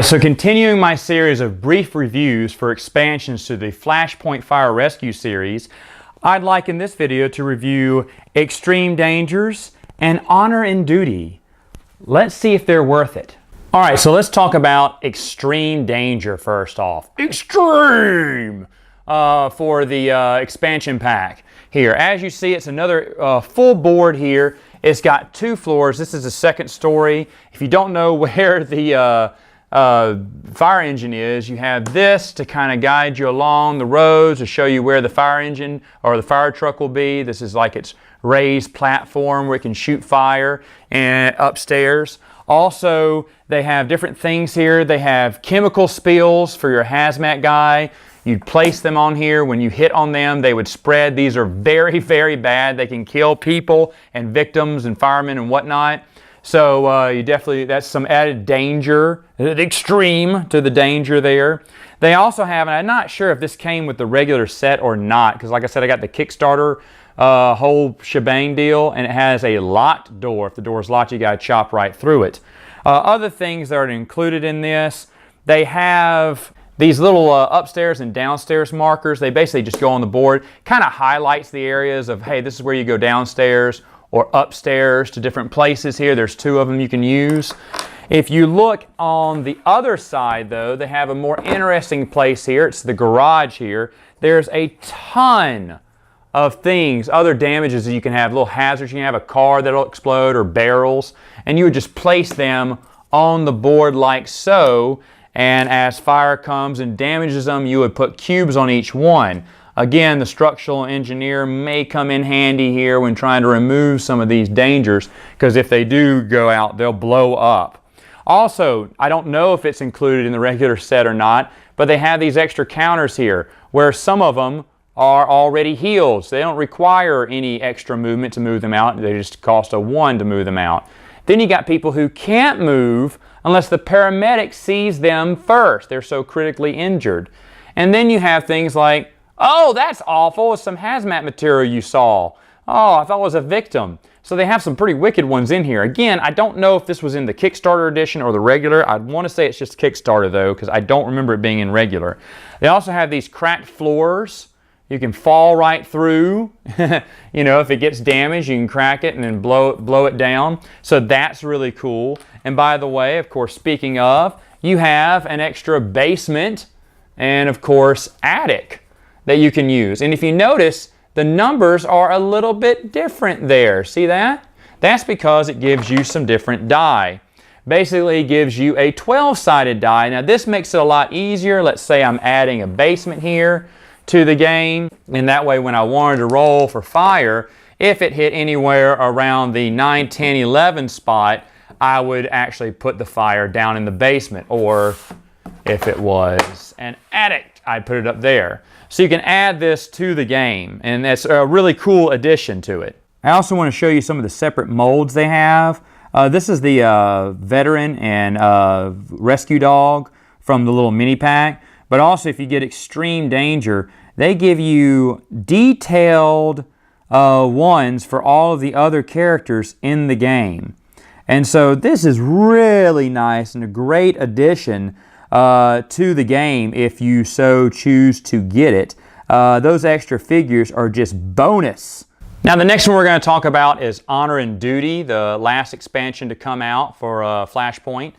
Alright, so continuing my series of brief reviews for expansions to the Flashpoint Fire Rescue series, I'd like in this video to review Extreme Dangers and Honor and Duty. Let's see if they're worth it. Alright, so let's talk about Extreme Danger first off. Extreme! For the expansion pack here. As you see, it's another full board here. It's got 2 floors. This is the second story. If you don't know where the fire engine is, you have this to kind of guide you along the roads to show you where the fire engine or the fire truck will be. This is like its raised platform where it can shoot fire, and upstairs. Also, they have different things here. They have chemical spills for your hazmat guy. You'd place them on here. When you hit on them, they would spread. These are very, very bad. They can kill people and victims and firemen and whatnot. So you definitely, that's some added danger, extreme to the danger there. They also have, and I'm not sure if this came with the regular set or not, because like I said, I got the Kickstarter whole shebang deal, and it has a locked door. If the door is locked, you got to chop right through it. Other things that are included in this, they have these little upstairs and downstairs markers. They basically just go on the board, kind of highlights the areas of, hey, this is where you go downstairs or upstairs to different places here. There's 2 of them you can use. If you look on the other side though, they have a more interesting place here. It's the garage here. There's a ton of things, other damages that you can have, little hazards. You can have a car that'll explode or barrels, and you would just place them on the board like so, and as fire comes and damages them, you would put cubes on each one. Again, the structural engineer may come in handy here when trying to remove some of these dangers, because if they do go out, they'll blow up. Also, I don't know if it's included in the regular set or not, but they have these extra counters here where some of them are already healed. So they don't require any extra movement to move them out. They just cost a 1 to move them out. Then you got people who can't move unless the paramedic sees them first. They're so critically injured. And then you have things like, oh, that's awful, it's some hazmat material you saw. Oh, I thought it was a victim. So they have some pretty wicked ones in here. Again, I don't know if this was in the Kickstarter edition or the regular. I'd want to say it's just Kickstarter though, because I don't remember it being in regular. They also have these cracked floors. You can fall right through. You know, if it gets damaged, you can crack it and then blow it down. So that's really cool. And by the way, of course, speaking of, you have an extra basement and of course attic that you can use. And if you notice, the numbers are a little bit different there. See that? That's because it gives you some different die. Basically, it gives you a 12-sided die. Now this makes it a lot easier. Let's say I'm adding a basement here to the game, and that way when I wanted to roll for fire, if it hit anywhere around the 9, 10, 11 spot, I would actually put the fire down in the basement, or if it was an attic, I'd put it up there. So you can add this to the game, and that's a really cool addition to it. I also want to show you some of the separate molds they have. This is the veteran and rescue dog from the little mini pack. But also, if you get Extreme Danger, they give you detailed ones for all of the other characters in the game. And so this is really nice and a great addition to the game if you so choose to get it. Those extra figures are just bonus. Now the next one we're going to talk about is Honor and Duty, the last expansion to come out for Flashpoint.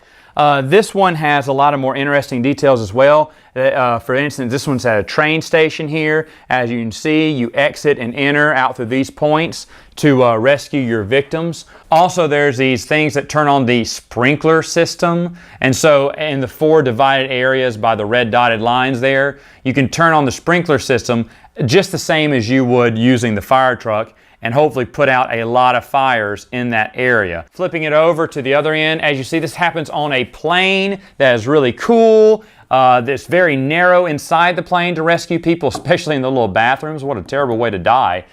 This one has a lot of more interesting details as well. For instance, this one's at a train station here. As you can see, you exit and enter out through these points to rescue your victims. Also, there's these things that turn on the sprinkler system. And so in the 4 divided areas by the red dotted lines there, you can turn on the sprinkler system just the same as you would using the fire truck, and hopefully put out a lot of fires in that area. Flipping it over to the other end, as you see, this happens on a plane. That is really cool. It's very narrow inside the plane to rescue people, especially in the little bathrooms. What a terrible way to die.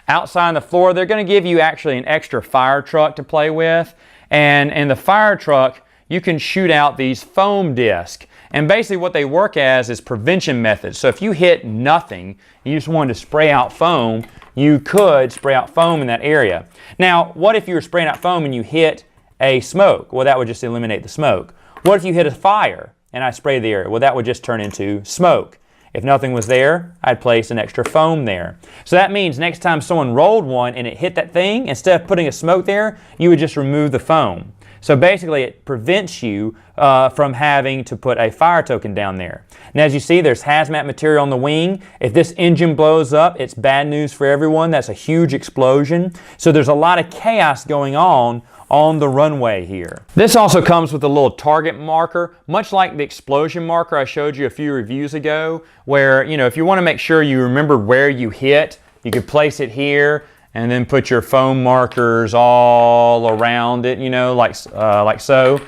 Outside on the floor, they're going to give you actually an extra fire truck to play with. And in the fire truck, you can shoot out these foam discs. And basically what they work as is prevention methods. So if you hit nothing, you just wanted to spray out foam, you could spray out foam in that area. Now, what if you were spraying out foam and you hit a smoke? Well, that would just eliminate the smoke. What if you hit a fire and I spray the area. Well, that would just turn into smoke. If nothing was there, I'd place an extra foam there. So that means next time someone rolled one and it hit that thing, instead of putting a smoke there, you would just remove the foam. So basically it prevents you from having to put a fire token down there. Now as you see, there's hazmat material on the wing. If this engine blows up, it's bad news for everyone. That's a huge explosion. So there's a lot of chaos going on the runway here. This also comes with a little target marker, much like the explosion marker I showed you a few reviews ago, where, you know, if you want to make sure you remember where you hit, you could place it here and then put your foam markers all around it, you know, like so.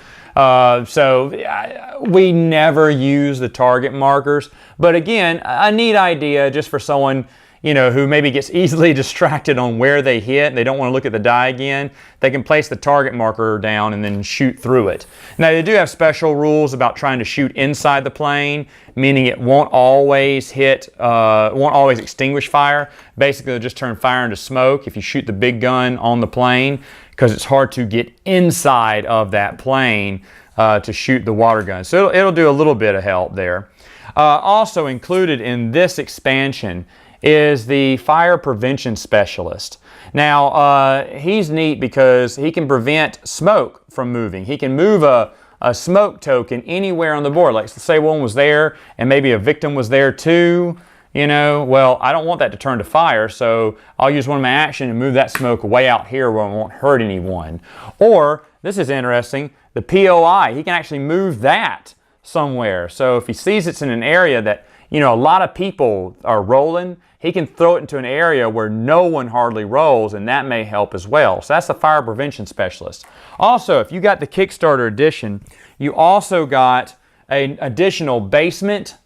We never use the target markers, but again, a neat idea just for someone, you know, who maybe gets easily distracted on where they hit and they don't want to look at the die again. They can place the target marker down and then shoot through it. Now they do have special rules about trying to shoot inside the plane, meaning it won't always extinguish fire. Basically it'll just turn fire into smoke if you shoot the big gun on the plane, because it's hard to get inside of that plane to shoot the water gun. So it'll do a little bit of help there. Also included in this expansion is the fire prevention specialist. Now he's neat because he can prevent smoke from moving. He can move a smoke token anywhere on the board. Like, let's say one was there and maybe a victim was there too. You know, well, I don't want that to turn to fire, so I'll use one of my action and move that smoke way out here where it won't hurt anyone. Or, this is interesting, the POI, he can actually move that somewhere. So if he sees it's in an area that, you know, a lot of people are rolling, he can throw it into an area where no one hardly rolls, and that may help as well. So that's the fire prevention specialist. Also, if you got the Kickstarter edition, you also got an additional basement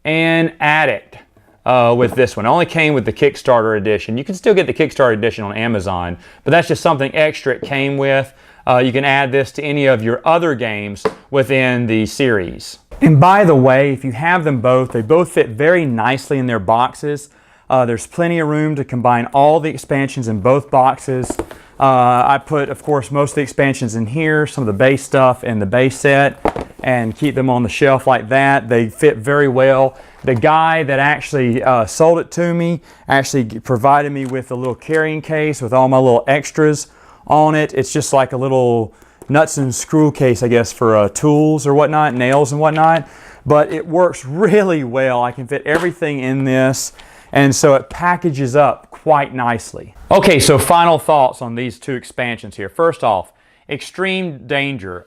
and attic with this one. It only came with the Kickstarter edition. You can still get the Kickstarter edition on Amazon, but that's just something extra it came with. You can add this to any of your other games within the series. And by the way, if you have them both, they both fit very nicely in their boxes. There's plenty of room to combine all the expansions in both boxes. I put, of course, most of the expansions in here, some of the base stuff in the base set, and keep them on the shelf like that. They fit very well. The guy that actually sold it to me actually provided me with a little carrying case with all my little extras on it. It's just like a little nuts and screw case, I guess, for tools or whatnot, nails and whatnot. But it works really well. I can fit everything in this, and so it packages up quite nicely. Okay, so final thoughts on these two expansions here. First off, Extreme Danger.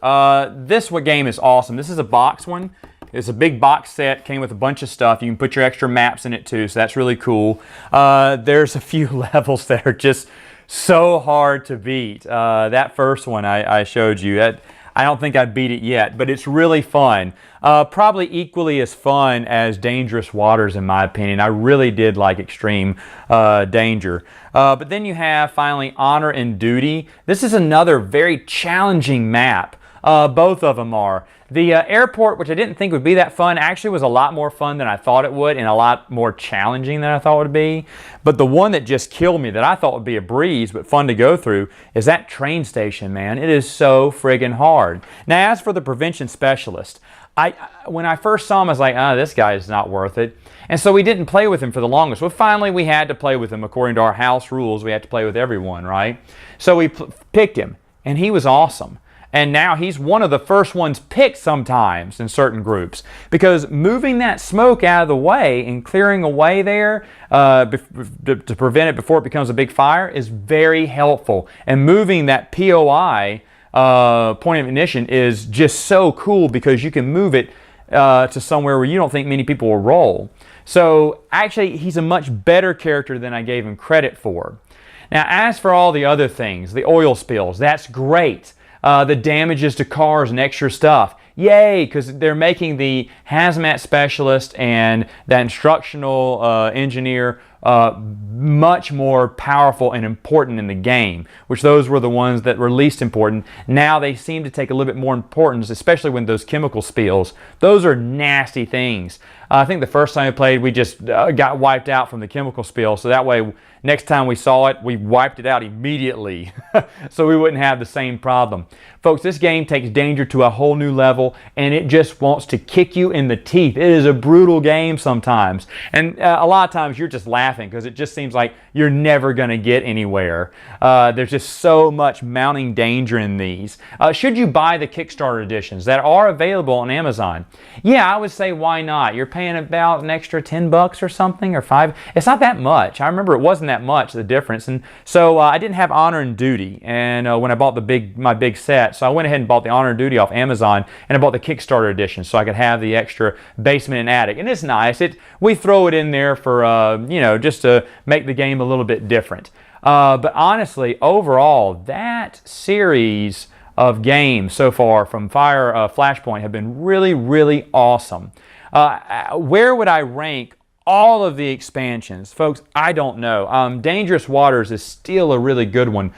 This game is awesome. This is a box one. It's a big box set, came with a bunch of stuff. You can put your extra maps in it too, so that's really cool. There's a few levels that are just so hard to beat. That first one I showed you, I don't think I've beat it yet, but it's really fun. Probably equally as fun as Dangerous Waters in my opinion. I really did like Extreme Danger. But then you have finally Honor and Duty. This is another very challenging map. Both of them are. The airport, which I didn't think would be that fun, actually was a lot more fun than I thought it would and a lot more challenging than I thought it would be. But the one that just killed me, that I thought would be a breeze but fun to go through, is that train station, man. It is so friggin' hard. Now, as for the prevention specialist, when I first saw him, I was like, this guy is not worth it. And so we didn't play with him for the longest. Well, finally, we had to play with him. According to our house rules, we had to play with everyone, right? So we picked him, and he was awesome. And now he's one of the first ones picked sometimes in certain groups, because moving that smoke out of the way and clearing away there to prevent it before it becomes a big fire is very helpful. And moving that POI, point of ignition, is just so cool because you can move it to somewhere where you don't think many people will roll. So actually he's a much better character than I gave him credit for. Now as for all the other things, the oil spills, that's great. The damages to cars and extra stuff. Yay, because they're making the hazmat specialist and the instructional engineer much more powerful and important in the game, which those were the ones that were least important. Now they seem to take a little bit more importance, especially when those chemical spills. Those are nasty things. I think the first time we played, we just got wiped out from the chemical spill, so that way next time we saw it, we wiped it out immediately so we wouldn't have the same problem. Folks, this game takes danger to a whole new level. level, and it just wants to kick you in the teeth. It is a brutal game sometimes, and a lot of times you're just laughing because it just seems like you're never going to get anywhere. There's just so much mounting danger in these. Should you buy the Kickstarter editions that are available on Amazon? Yeah, I would say why not? You're paying about an extra $10 or something, or $5. It's not that much. I remember it wasn't that much, the difference. And so I didn't have Honor and Duty, and when I bought my big set, so I went ahead and bought the Honor and Duty off Amazon, and I bought the Kickstarter edition so I could have the extra basement and attic. And it's nice. We throw it in there for just to make the game a little bit different. But honestly, overall, that series of games so far from Flashpoint have been really, really awesome. Where would I rank all of the expansions? Folks, I don't know. Dangerous Waters is still a really good one,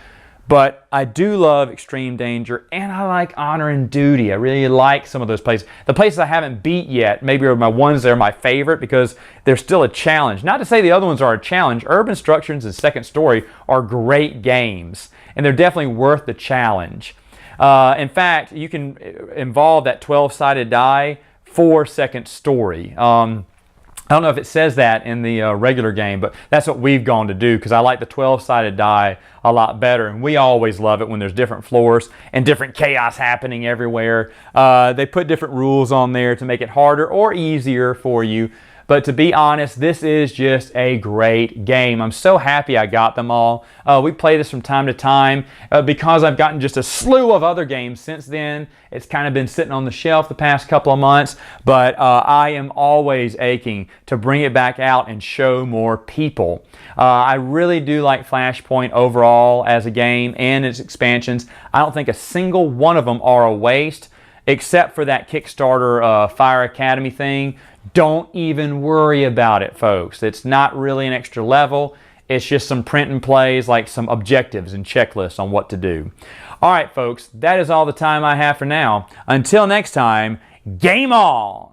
but I do love Extreme Danger, and I like Honor and Duty. I really like some of those places. The places I haven't beat yet maybe are my ones that are my favorite because they're still a challenge. Not to say the other ones are a challenge. Urban Structures and Second Story are great games, and they're definitely worth the challenge. In fact, you can involve that 12-sided die for Second Story. I don't know if it says that in the regular game, but that's what we've gone to do because I like the 12-sided die a lot better, and we always love it when there's different floors and different chaos happening everywhere. They put different rules on there to make it harder or easier for you. But to be honest, this is just a great game. I'm so happy I got them all. We play this from time to time because I've gotten just a slew of other games since then. It's kind of been sitting on the shelf the past couple of months, but I am always aching to bring it back out and show more people. I really do like Flashpoint overall as a game and its expansions. I don't think a single one of them are a waste, except for that Kickstarter Fire Academy thing. Don't even worry about it, folks. It's not really an extra level. It's just some print and plays, like some objectives and checklists on what to do. All right, folks, that is all the time I have for now. Until next time, game on!